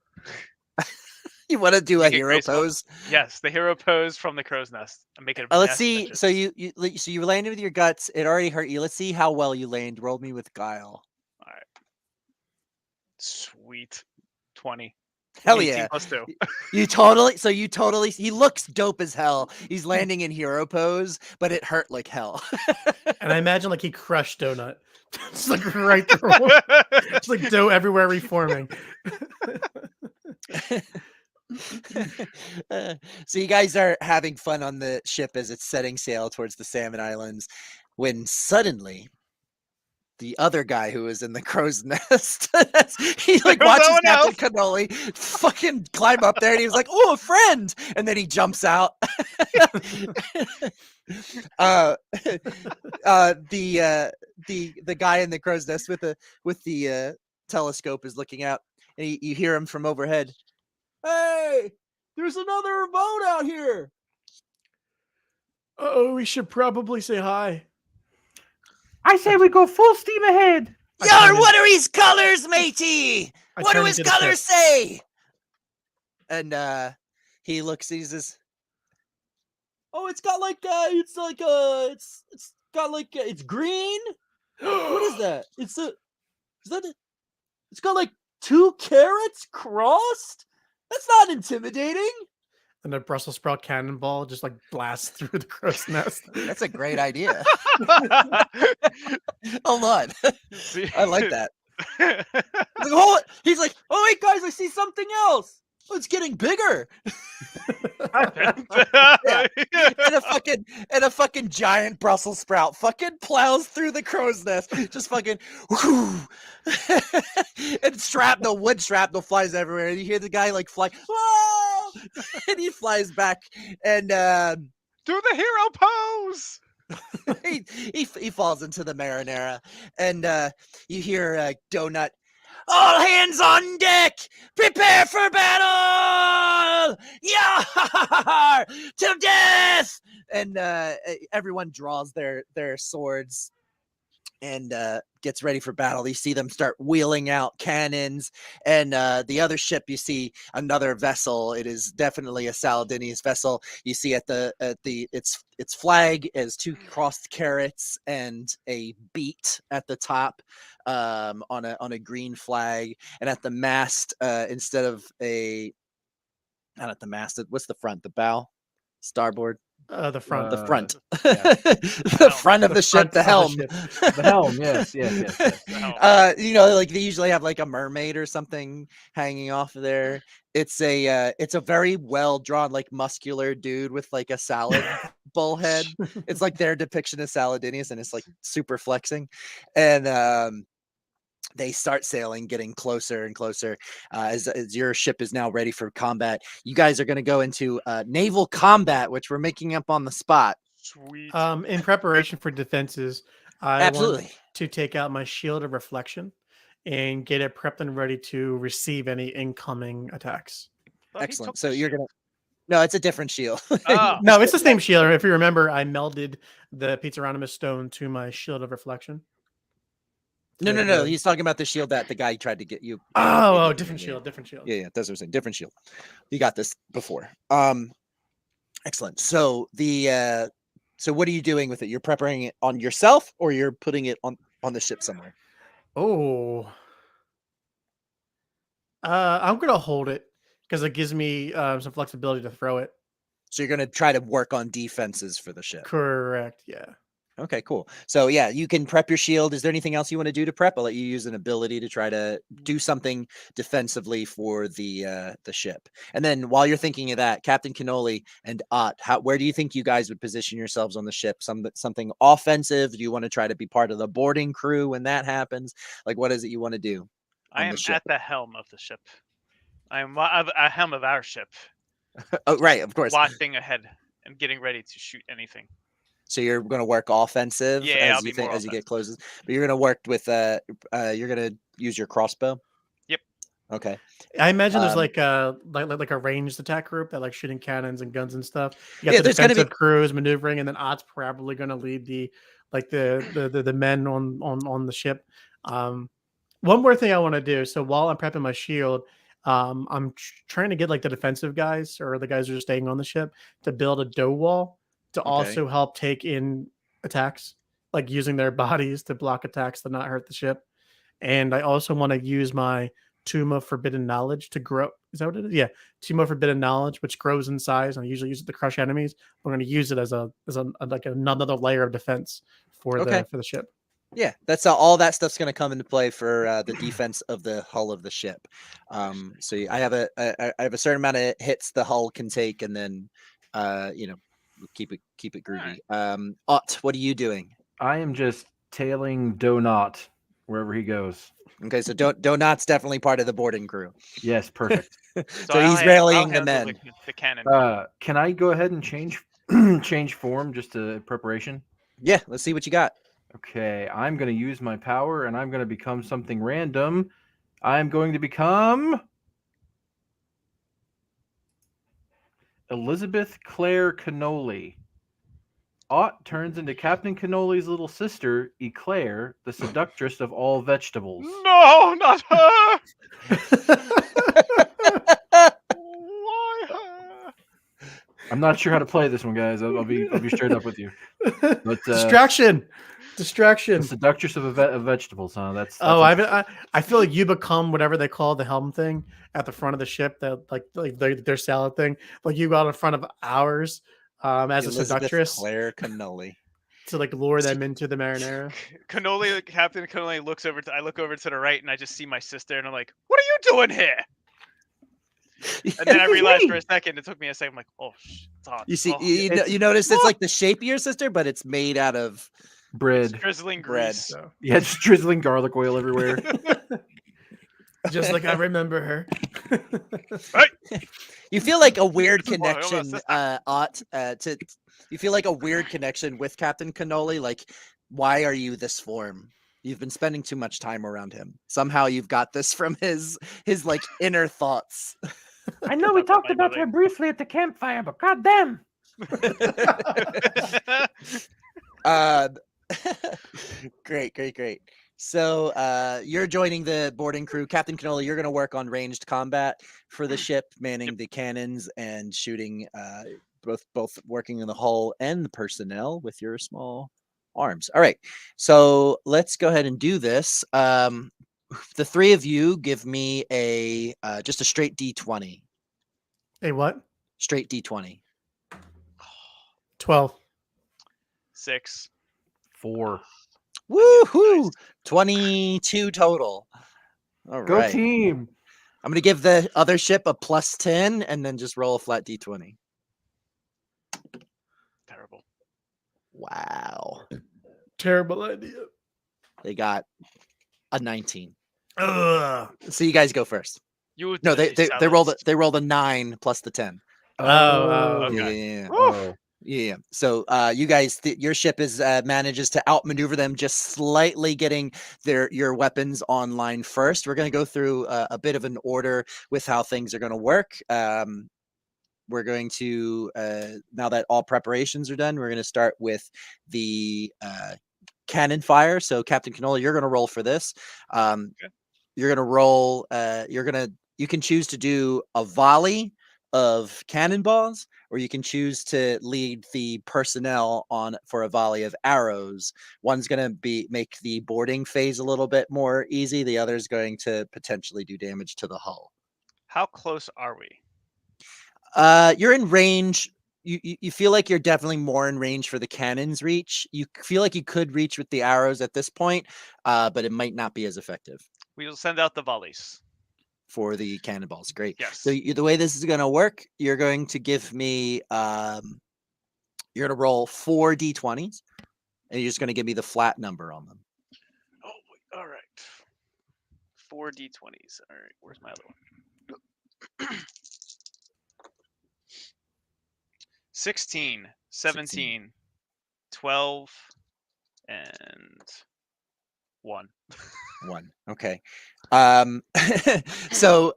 You want to do a Make it hero graceful. pose? Yes, the hero pose from the crow's nest. And make it. Let's nest see. vicious. So you landed with your guts. It already hurt you. Let's see how well you land. Roll me with guile. All right. Sweet. 20. Hell 18 yeah. +2. You totally, he looks dope as hell. He's landing in hero pose, but it hurt like hell. And I imagine like he crushed Donut. It's like right through. It's like dough everywhere reforming. So you guys are having fun on the ship as it's setting sail towards the Salmon Islands when suddenly the other guy who was in the crow's nest, he like watches Someone Captain Cannoli fucking climb up there and he was like, oh, a friend. And then he jumps out. The guy in the crow's nest with the telescope is looking out and you hear him from overhead. Hey, there's another boat out here. Oh, we should probably say hi. I say we go full steam ahead. I Yar, turned what are his colors, matey? I What do turned his into the colors ship. say? And he looks, he says, oh, it's got like it's got like it's green. What is that? It's got like 2 carrots crossed? That's not intimidating. And a Brussels sprout cannonball just like blasts through the crow's nest. That's a great idea. Hold on. I like that. He's like, oh wait, guys, I see something else. Oh, it's getting bigger. Yeah. And a fucking giant Brussels sprout fucking plows through the crow's nest. Just fucking whoo. And wood shrapnel flies everywhere. And you hear the guy like fly, whoa! And he flies back and Do the hero pose. he falls into the marinara. And you hear Donut, all hands on deck! Prepare for battle! Yeah! To death! And everyone draws their swords and gets ready for battle. You see them start wheeling out cannons, and the other ship, you see another vessel. It is definitely a Saladini's vessel. You see its flag as 2 crossed carrots and a beet at the top on a green flag, and at the mast instead of a Not at the mast. What's the front? The bow, starboard, The front. the front, yeah. the front of The the ship, front the of the helm. ship. The helm. Yes. Yes. The helm. You know, like they usually have like a mermaid or something hanging off of there. It's a very well drawn, like muscular dude with like a salad bowl head. It's like their depiction of Saladinius, and it's like super flexing. And they start sailing, getting closer and closer as your ship is now ready for combat. You guys are going to go into naval combat, which we're making up on the spot. Sweet. In preparation for defenses, I Absolutely. want to take out my shield of reflection and get it prepped and ready to receive any incoming attacks. Thought he Excellent. took So the you're shield. gonna. No, it's a different shield. Oh. No, it's the same shield. If you remember, I melded the Pizaronimus stone to my shield of reflection. No. He's talking about the shield that the guy tried to get you. Oh, Yeah, different yeah, shield, different shield. Yeah, that's what I'm saying. Different shield. You got this before. Excellent. So so what are you doing with it? You're preparing it on yourself, or you're putting it on the ship somewhere? Oh. I'm gonna hold it because it gives me some flexibility to throw it. So you're gonna try to work on defenses for the ship. Correct. Yeah. Okay, cool. So yeah, you can prep your shield. Is there anything else you want to do to prep? I'll let you use an ability to try to do something defensively for the ship. And then while you're thinking of that, Captain Cannoli and Ott, where do you think you guys would position yourselves on the ship? Something offensive? Do you want to try to be part of the boarding crew when that happens? Like, what is it you want to do? I on the am ship? at the helm of the ship. I am a helm of our ship, Oh, right, of course. watching ahead and getting ready to shoot anything. So you're going to work offensive Yeah, I'll as you be more as you get offensive. closes, but you're going to work with you're going to use your crossbow. Yep. Okay. I imagine there's Um, like a ranged attack group that like shooting cannons and guns and stuff. You got Yeah, the there's gonna be- defensive crews maneuvering, and then Ott's probably going to lead the men on the ship. One more thing I want to do. So while I'm prepping my shield, I'm trying to get like the defensive guys or the guys who are staying on the ship to build a dough wall to Okay. also help take in attacks, like using their bodies to block attacks to not hurt the ship. And I also want to use my Tomb of Forbidden Knowledge to grow. Is that what it is? Yeah, Tomb of Forbidden Knowledge, which grows in size. And I usually use it to crush enemies. I'm going to use it as a like another layer of defense for Okay. the ship. Yeah, that's all that stuff's going to come into play for the defense of the hull of the ship. So I have a certain amount of hits the hull can take, and then keep it groovy. Ott, what are you doing? I am just tailing Donut wherever he goes. Okay, so Donut's definitely part of the boarding crew. Yes, perfect. So he's rallying the men. The cannon. Can I go ahead and change change form just to preparation? Yeah, let's see what you got. Okay, I'm going to use my power and I'm going to become something random. I'm going to become Elizabeth Claire Cannoli. Ott turns into Captain Cannoli's little sister, Eclair, the seductress of all vegetables. No, not her. Why her? I'm not sure how to play this one, guys. I'll be straight up with you. But Distraction. the seductress of vegetables, huh? That's I feel like you become whatever they call the helm thing at the front of the ship, that like their salad thing. Like you go out in front of ours as a Elizabeth seductress Claire Cannoli. to like lure them into the marinara. Captain Cannoli looks over. I look over to the right, and I just see my sister, and I'm like, "What are you doing here?" And then I realized for a second. It took me a second. I'm like, "Oh, it's hot." You see, Oh, you notice it's like the shape of your sister, but it's made out of bread. drizzling bread. grease. So, Yeah, just drizzling garlic oil everywhere. just like I remember her. You feel like a weird This is why I almost connection, Ott, you feel like a weird connection with Captain Cannoli. Like, why are you this form? You've been spending too much time around him. Somehow you've got this from his like inner thoughts. I know we That's talked my about her mother. briefly at the campfire, but goddamn. Great. So you're joining the boarding crew. Captain Cannoli, you're going to work on ranged combat for the ship, manning the cannons and shooting, both working in the hull and the personnel with your small arms. All right, so let's go ahead and do this. The three of you give me just a straight D20. Hey, what? Straight D20. 12. 6. 4. Woohoo! 22 total. All Go right. team. I'm gonna give the other ship a +10 and then just roll a flat D20. Terrible. Wow. Terrible idea. They got a 19. Ugh. So you guys go first. You would No, do they rolled a 9 plus the 10. Oh, Yeah, okay. yeah, yeah. Oh. Yeah. So you guys, your ship is manages to outmaneuver them, just slightly getting your weapons online first. We're going to go through a bit of an order with how things are going to work. We're going to now that all preparations are done, we're going to start with the cannon fire. So Captain Canola, you're going to roll for this. Okay. You're going to roll. You can choose to do a volley of cannonballs, or you can choose to lead the personnel on for a volley of arrows. One's going to make the boarding phase a little bit more easy. The other is going to potentially do damage to the hull. How close are we? You're in range. You feel like you're definitely more in range for the cannon's reach. You feel like you could reach with the arrows at this point, but it might not be as effective. We will send out the volleys. For the cannonballs. Great. Yes. So the way this is going to work, you're going to give me, you're going to roll 4 D20s, and you're just going to give me the flat number on them. Oh, all right. 4 D20s. All right. Where's my other one? 16, 17, 12, and 1. 1. Okay. So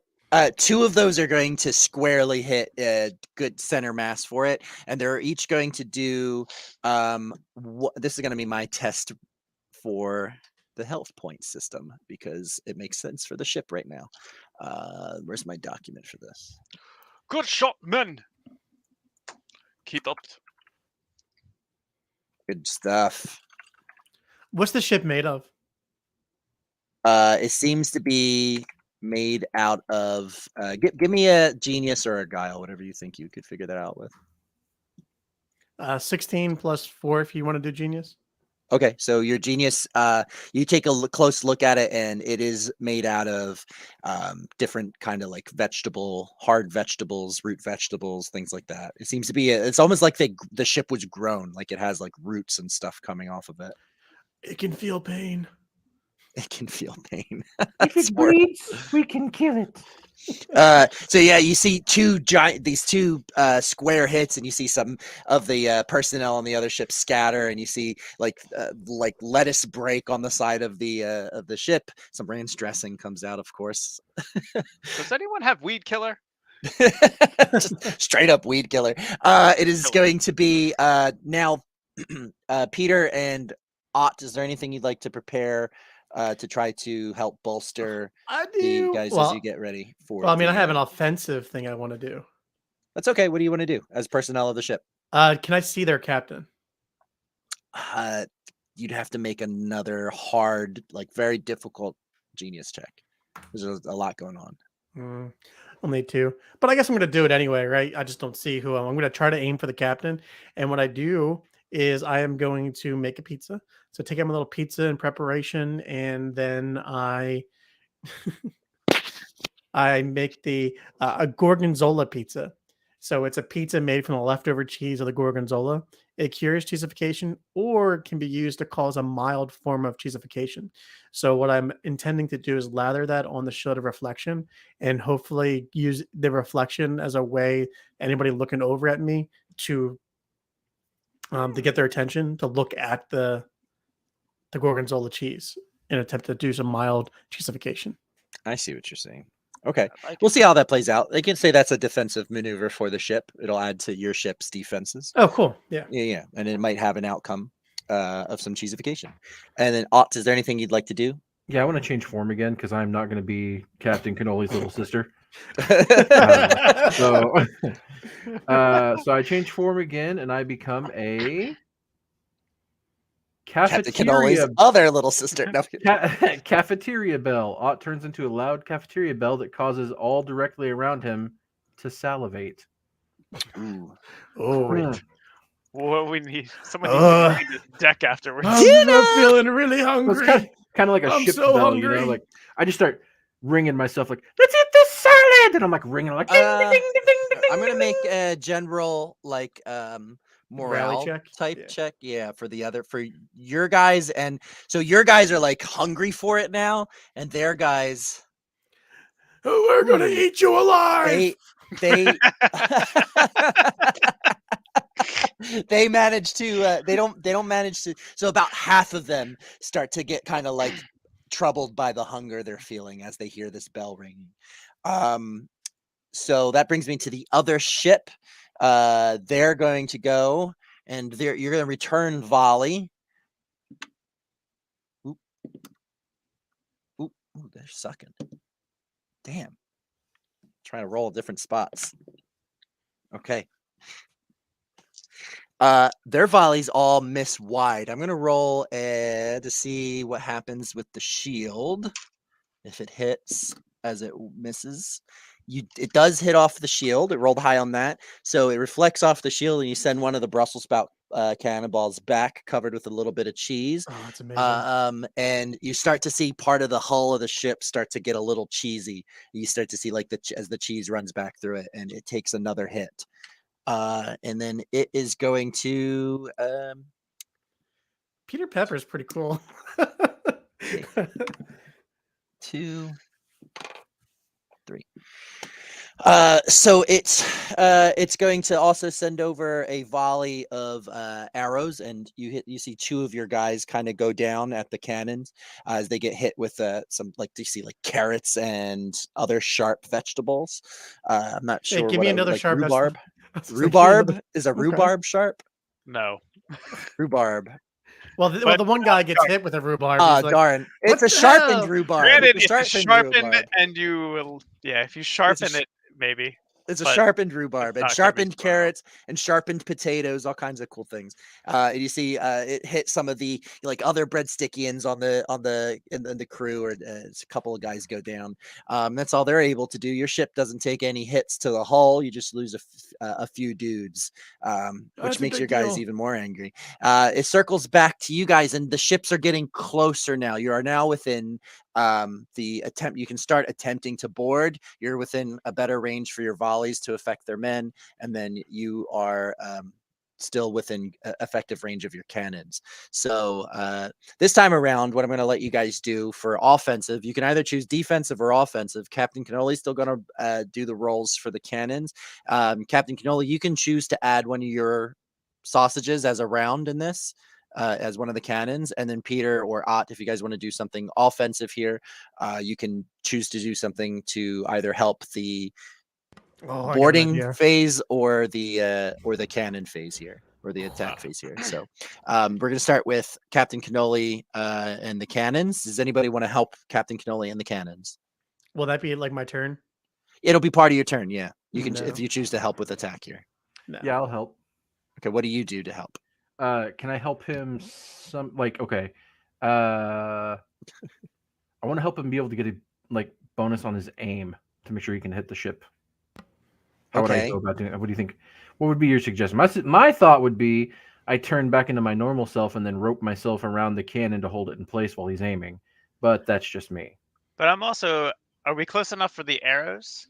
2 of those are going to squarely hit a good center mass for it, and they're each going to do. This is going to be my test for the health point system because it makes sense for the ship right now. Where's my document for this? Good shot, men. Keep up. Good stuff. What's the ship made of? It seems to be made out of. Give me a genius or a guile, whatever you think you could figure that out with. 16 plus 4 if you want to do genius. Okay, so your genius, you take a close look at it, and it is made out of different kind of like hard vegetables, root vegetables, things like that. It seems to be. It's almost like the ship was grown, like it has like roots and stuff coming off of it. It can feel pain. It can feel pain. If it bleeds, we can kill it. So yeah, you see these two square hits, and you see some of the personnel on the other ship scatter, and you see like lettuce break on the side of the ship. Some ranch dressing comes out, of course. Does anyone have weed killer? Just straight up weed killer. It is going to be now, Peter and Ott. Is there anything you'd like to prepare to try to help bolster the guys as you get ready for? Well, I mean, I have an offensive thing I want to do. That's okay. What do you want to do as personnel of the ship? Can I see their captain? You'd have to make another hard, like very difficult genius check. There's a lot going on. I'll need to, but I guess I'm going to do it anyway, right? I just don't see who I'm going to try to aim for the captain. And what I do is I am going to make a pizza. So take him a little pizza in preparation, and then I make a gorgonzola pizza. So it's a pizza made from the leftover cheese of the gorgonzola. It cures cheesification, or can be used to cause a mild form of cheesification. So what I'm intending to do is lather that on the shield of reflection, and hopefully use the reflection as a way anybody looking over at me to get their attention to look at the gorgonzola cheese in an attempt to do some mild cheesification. I see what you're saying. Okay, Like we'll see how that plays out. They can say that's a defensive maneuver for the ship. It'll add to your ship's defenses. Oh, cool. Yeah. Yeah, and it might have an outcome of some cheesification. And then, Ott, is there anything you'd like to do? Yeah, I want to change form again because I'm not going to be Captain Cannoli's little sister. So I change form again, and I become a Captain cafeteria. Cannoli's other little sister. No. Cafeteria bell. Ott turns into a loud cafeteria bell that causes all directly around him to salivate. Ooh. Oh, What we need? Someone needs to clean this deck afterwards. I'm feeling really It's hungry. kind of like a I'm ship's so bell, you know. hungry. Like I just start ringing myself, like let's eat this salad, and I'm like ringing, like ding, ding, ding, ding, ding, ding, I'm gonna ding, make ding. a general like morale check? type Yeah. check. Yeah, for your guys, and so your guys are like hungry for it now, and their guys We're gonna Ooh. eat you alive. they they manage to they don't manage to, so about half of them start to get kind of like troubled by the hunger they're feeling as they hear this bell ringing. So that brings me to the other ship. They're going to go, and you're going to return volley. Oop. Oop. Ooh, they're sucking. Damn. Trying to roll different spots. Okay. Their volleys all miss wide. I'm going to roll to see what happens with the shield. If it hits as it misses. It does hit off the shield. It rolled high on that, so it reflects off the shield, and you send one of the Brussels sprout cannonballs back, covered with a little bit of cheese. Oh, that's amazing. And you start to see part of the hull of the ship start to get a little cheesy. You start to see like as the cheese runs back through it, and it takes another hit. And then it is going to. Peter Pepper's pretty cool. 2, 3. So it's going to also send over a volley of arrows, and you see 2 of your guys kind of go down at the cannons as they get hit with some, like, you see like carrots and other sharp vegetables. I'm not Hey, sure give what me I would another like. sharp Rhubarb. vegetable. Give me Rhubarb is a Okay. rhubarb sharp. No. Rhubarb. Well, the one guy gets hit with a rhubarb. Ah, He's like, darn! "What It's a the sharpened hell?" rhubarb. Granted, It's a if it's sharpened sharpened rhubarb. and you will, yeah, if you sharpen it, maybe. It's a but sharpened rhubarb it's and not gonna be sharpened so well. carrots and sharpened potatoes, all kinds of cool things. And you see it hit some of the like other breadstickians on the crew, or a couple of guys go down. That's all they're able to do. Your ship doesn't take any hits to the hull. You just lose a few dudes, which That's a makes your big guys deal. even more angry. It circles back to you guys, and the ships are getting closer now. You are now within the attempt. You can start attempting to board. You're within a better range for your volleys to affect their men, and then you are still within effective range of your cannons. So this time around, what I'm going to let you guys do for offensive, you can either choose defensive or offensive. Captain Cannoli still going to do the rolls for the cannons. Captain Cannoli, you can choose to add one of your sausages as a round in this. As one of the cannons, and then Peter or Ott, if you guys want to do something offensive here, you can choose to do something to either help the Oh, I got an boarding idea. phase or the cannon phase here, or the attack phase here. So we're going to start with Captain Cannoli and the cannons. Does anybody want to help Captain Cannoli and the cannons? Will that be like my turn? It'll be part of your turn. Yeah, you can No. if you choose to help with attack here. No. Yeah, I'll help. Okay, what do you do to help? Can I help him okay. I want to help him be able to get a bonus on his aim to make sure he can hit the ship. How would I Okay. go about doing that? What do you think? What would be your suggestion? My thought would be I turn back into my normal self and then rope myself around the cannon to hold it in place while he's aiming. But that's just me. But I'm also. Are we close enough for the arrows?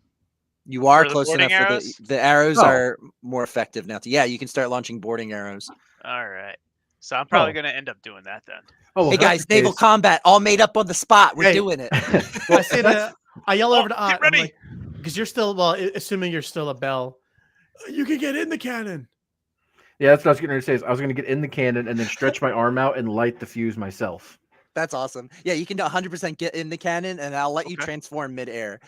You are For the close boarding enough arrows? for the arrows Oh. are more effective now. Yeah, you can start launching boarding arrows. All right. So I'm probably Oh. going to end up doing that then. Oh, well, Hey if that's guys, the naval case- combat, all made up on the spot. We're Hey. doing it. I say to, I yell over to get Ott. I'm ready. like, because you're still assuming you're still a bell. You can get in the cannon. Yeah, that's what I was going to say. I was going to get in the cannon and then stretch my arm out and light the fuse myself. That's awesome. Yeah, you can 100% get in the cannon, and I'll let you Okay. transform midair.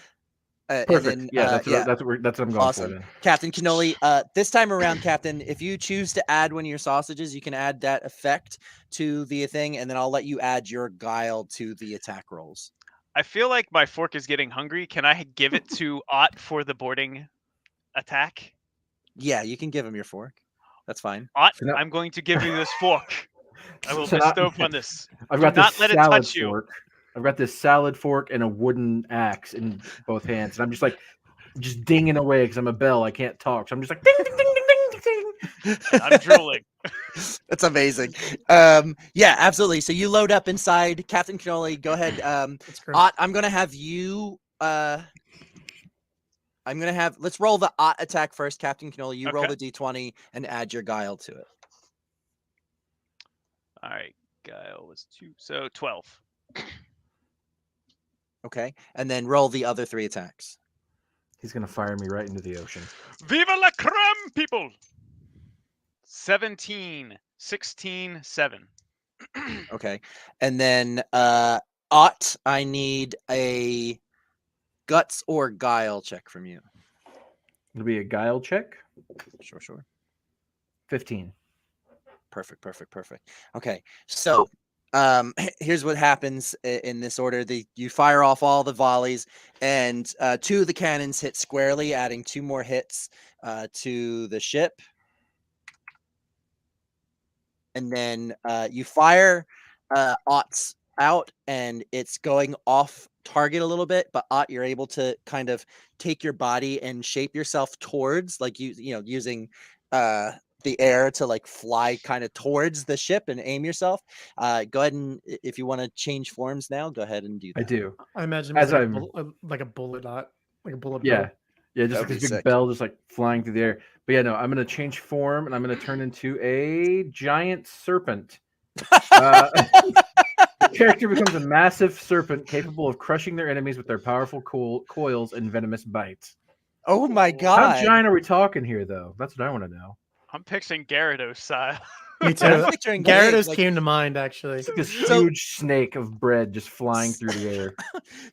Perfect. And then, That's what I'm going awesome. for then. Captain Cannoli, this time around, Captain, if you choose to add one of your sausages, you can add that effect to the thing, and then I'll let you add your guile to the attack rolls. I feel like my fork is getting hungry. Can I give it to Ott for the boarding attack? Yeah, you can give him your fork. That's fine. Ott, So now- I'm going to give you this fork. I will So now- bestow upon this. I've Do got not this let it salad touch you. fork. I've got this salad fork and a wooden axe in both hands, and I'm just like just dinging away because I'm a bell. I can't talk, so I'm just like ding, ding, ding, ding, ding, ding, ding. I'm drooling. That's amazing. Yeah, absolutely. So you load up inside. Captain Cannoli, go ahead. That's great. Ott, I'm gonna have you. Let's roll the Ott attack first, Captain Cannoli. You roll Okay. the d20 and add your guile to it. All right, guile was 2, so 12. Okay, and then roll the other 3 attacks. He's gonna fire me right into the ocean. Viva la creme, people! 17, 16, 7. Okay, and then Ott, I need a guts or guile check from you. It'll be a guile check. Sure. 15. Perfect. Okay, so here's what happens in this order. You fire off all the volleys, and 2 of the cannons hit squarely, adding 2 more hits to the ship. And then you fire Ott's out, and it's going off target a little bit, but Ott, you're able to kind of take your body and shape yourself towards, like using the air to like fly kind of towards the ship and aim yourself. Go ahead, and if you want to change forms now, go ahead and do that. I do. I imagine As it's I'm- like a bullet dot, like a bullet. Yeah. bill. Yeah, just That like would this be big sick. bell just like flying through the air. But yeah, no, I'm gonna change form and I'm gonna turn into a giant serpent. The character becomes a massive serpent capable of crushing their enemies with their powerful coils and venomous bites. Oh my How god! giant are we talking here, though? That's what I want to know. I'm picturing Gyarados style. Me too. I'm picturing Gyarados like, came to mind actually. It's like this So- huge snake of bread just flying through the air.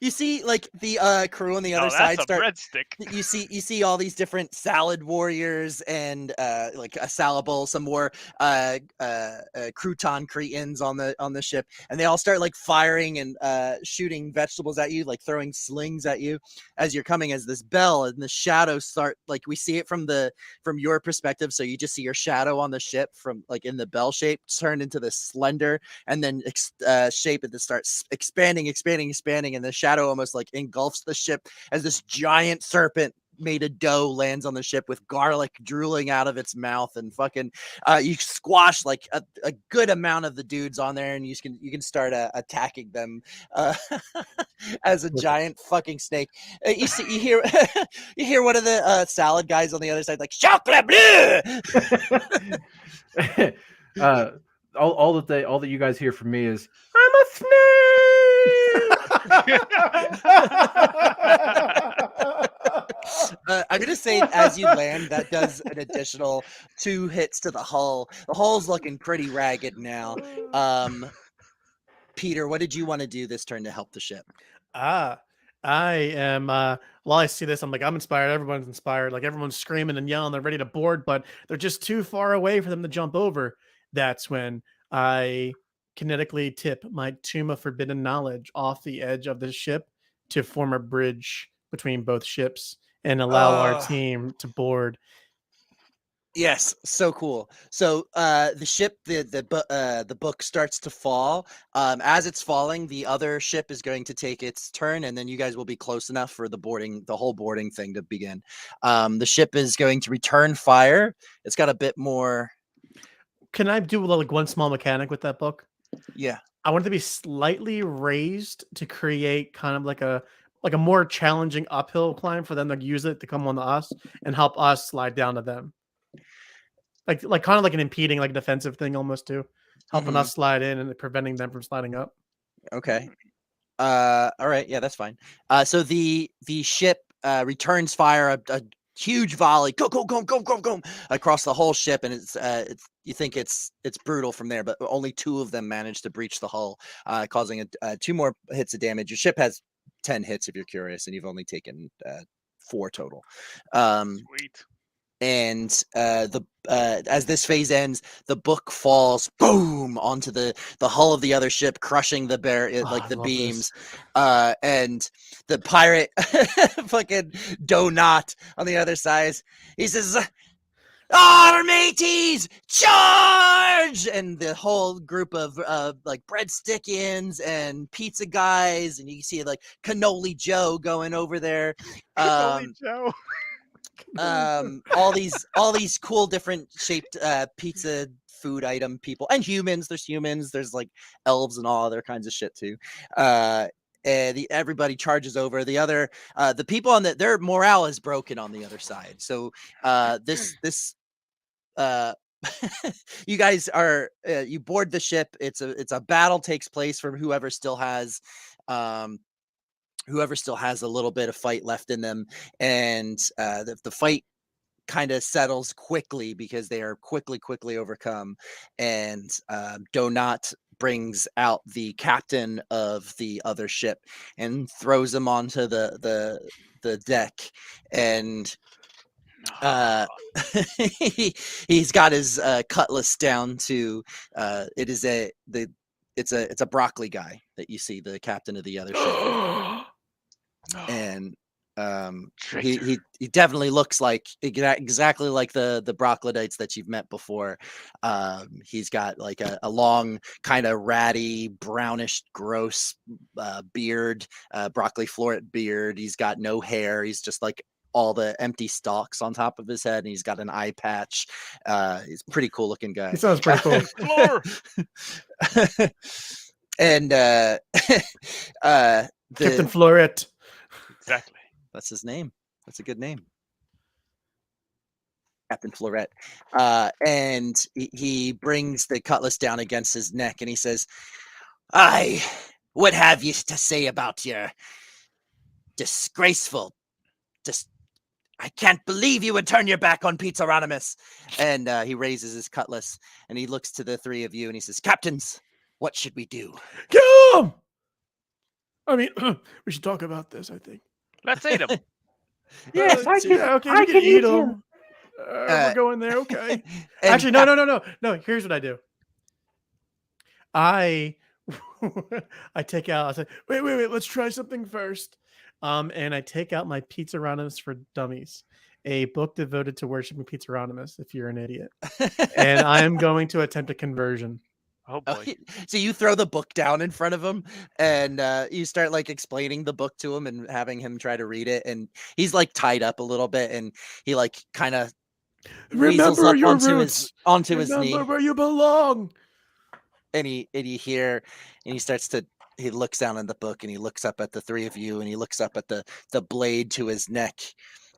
you see, like the crew on the Oh, other that's side a start. breadstick. You see all these different salad warriors and like a salad bowl, some more crouton cretins on the ship, and they all start like firing and shooting vegetables at you, like throwing slings at you as you're coming, as this bell and the shadows start, like we see it from your perspective, so you just see your shadow on the ship from like in the bell shape turn into this slender and then shape that starts expanding, and the shadow almost like engulfs the ship as this giant serpent made of dough lands on the ship with garlic drooling out of its mouth, and fucking you squash like a good amount of the dudes on there, and you can start attacking them as a giant fucking snake. You hear you hear one of the salad guys on the other side like chocolate bleu. All that you guys hear from me is I'm a snake. I'm gonna say as you land, that does an additional 2 hits to the hull. The hull's looking pretty ragged now. Peter, what did you want to do this turn to help the ship? I am while I see this, I'm like, I'm inspired, everyone's inspired, like everyone's screaming and yelling, they're ready to board, but they're just too far away for them to jump over. That's when I kinetically tip my Tomb of Forbidden Knowledge off the edge of the ship to form a bridge between both ships and allow our team to board. Yes, so cool. So the ship, the book starts to fall. As it's falling, the other ship is going to take its turn, and then you guys will be close enough for the whole boarding thing to begin. The ship is going to return fire. It's got a bit more. Can I do like one small mechanic with that book? Yeah. I want it to be slightly raised to create kind of like a more challenging uphill climb for them to use it to come on to us and help us slide down to them. Like kind of like an impeding, like defensive thing almost too, helping us slide in and preventing them from sliding up. Okay. All right. Yeah, that's fine. So the ship returns fire, a huge volley, go across the whole ship, and it's you think it's brutal from there, but only 2 of them manage to breach the hull, causing 2 more hits of damage. Your ship has 10 hits if you're curious, and you've only taken 4 total. Sweet. And as this phase ends, the book falls boom onto the hull of the other ship, crushing the the beams. And the pirate fucking Donut on the other side, he says, our mateys, charge! And the whole group of like breadstickians and pizza guys, and you see like Cannoli Joe going over there. Holy Joe. All these cool different shaped pizza food item people, and humans. There's like elves and all other kinds of shit too. And everybody charges over. The people on their morale is broken on the other side. So this you guys are you board the ship. It's a battle takes place for whoever still has a little bit of fight left in them, and the fight kind of settles quickly because they are quickly overcome, and Donat brings out the captain of the other ship and throws him onto the deck, and he's got his cutlass down to it's a broccoli guy that you see, the captain of the other ship. And he definitely looks like exactly like the Brocklodites that you've met before. He's got like a long kind of ratty brownish gross beard, broccoli floret beard. He's got no hair. He's just like all the empty stalks on top of his head, and he's got an eye patch. He's a pretty cool looking guy. He sounds pretty cool. And Captain Floret. Exactly. That's his name. That's a good name. Captain Floret. And he brings the cutlass down against his neck, and he says, what have you to say about your disgraceful, I can't believe you would turn your back on Pizzaronimus. And he raises his cutlass, and he looks to the three of you, and he says, Captains, what should we do? Kill him! I mean, we should talk about this, I think. Let's eat him. Yes, I can. Okay, I we can eat him. him. We're going there, okay. And Actually, no. Here's what I do. I take out. I say, wait. Let's try something first. And I take out my Pizzaronimus for Dummies, a book devoted to worshiping Pizzaronimus. If you're an idiot, and I am going to attempt a conversion. Oh boy. So you throw the book down in front of him, and you start like explaining the book to him and having him try to read it, and he's like tied up a little bit, and he like kind of Remember your roots. Onto his knee. Remember where you belong. And you hear, and he looks down in the book, and he looks up at the three of you, and he looks up at the blade to his neck,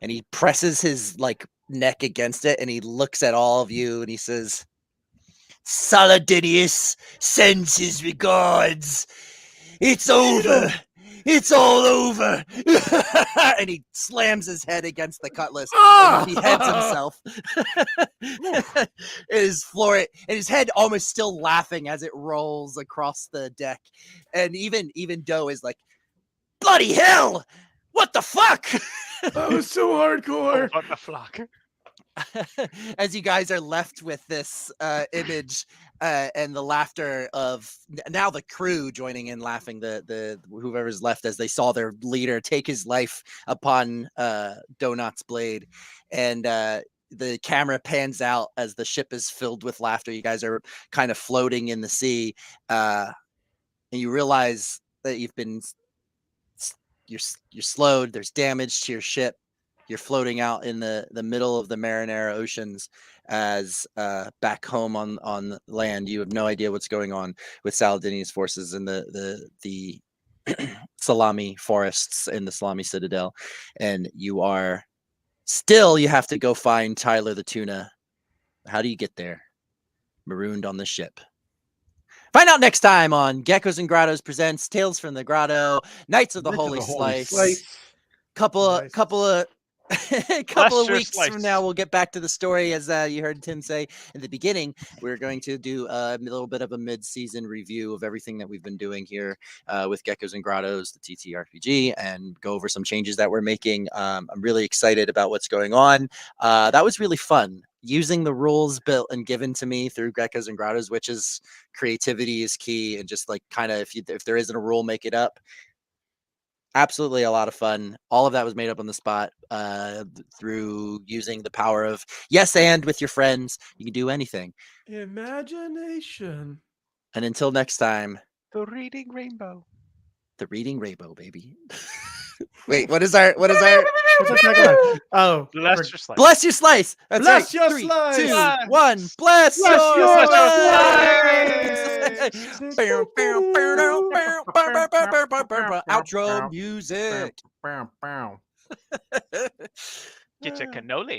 and he presses his like neck against it, and he looks at all of you, and he says, Saladinius sends his regards. It's over. It's all over. And he slams his head against the cutlass. And he beheads himself. His floor, and his head almost still laughing as it rolls across the deck. And even Doe is like, bloody hell! What the fuck? That was so hardcore. What the fuck? As you guys are left with this image and the laughter of now the crew joining in, laughing, the whoever's left as they saw their leader take his life upon Donut's blade, and the camera pans out as the ship is filled with laughter. You guys are kind of floating in the sea, and you realize that you're slowed. There's damage to your ship. You're floating out in the middle of the Marinara Oceans as back home on land. You have no idea what's going on with Saladini's forces in the Salami forests in the Salami Citadel. And you have to go find Tyler the Tuna. How do you get there? Marooned on the ship. Find out next time on Geckos and Grottos presents Tales from the Grotto, Knights of the Holy Slice. Couple of weeks from now, we'll get back to the story. As you heard Tim say in the beginning, we're going to do a little bit of a mid-season review of everything that we've been doing here with Geckos and Grottos, the TTRPG, and go over some changes that we're making. I'm really excited about what's going on. That was really fun. Using the rules built and given to me through Geckos and Grottos, which is creativity is key, and just like kind of if there isn't a rule, make it up. absolutely a lot of fun. All of that was made up on the spot through using the power of yes and with your friends. You can do anything. Imagination. And until next time, The reading rainbow. the reading rainbow, baby. Wait, what is our What's our tagline? Oh, Bless for- your slice. bless your slice? That's Bless right. your 3, slice. 2, Bless. 1. Bless your Bless your slice. Outro music. Get your cannoli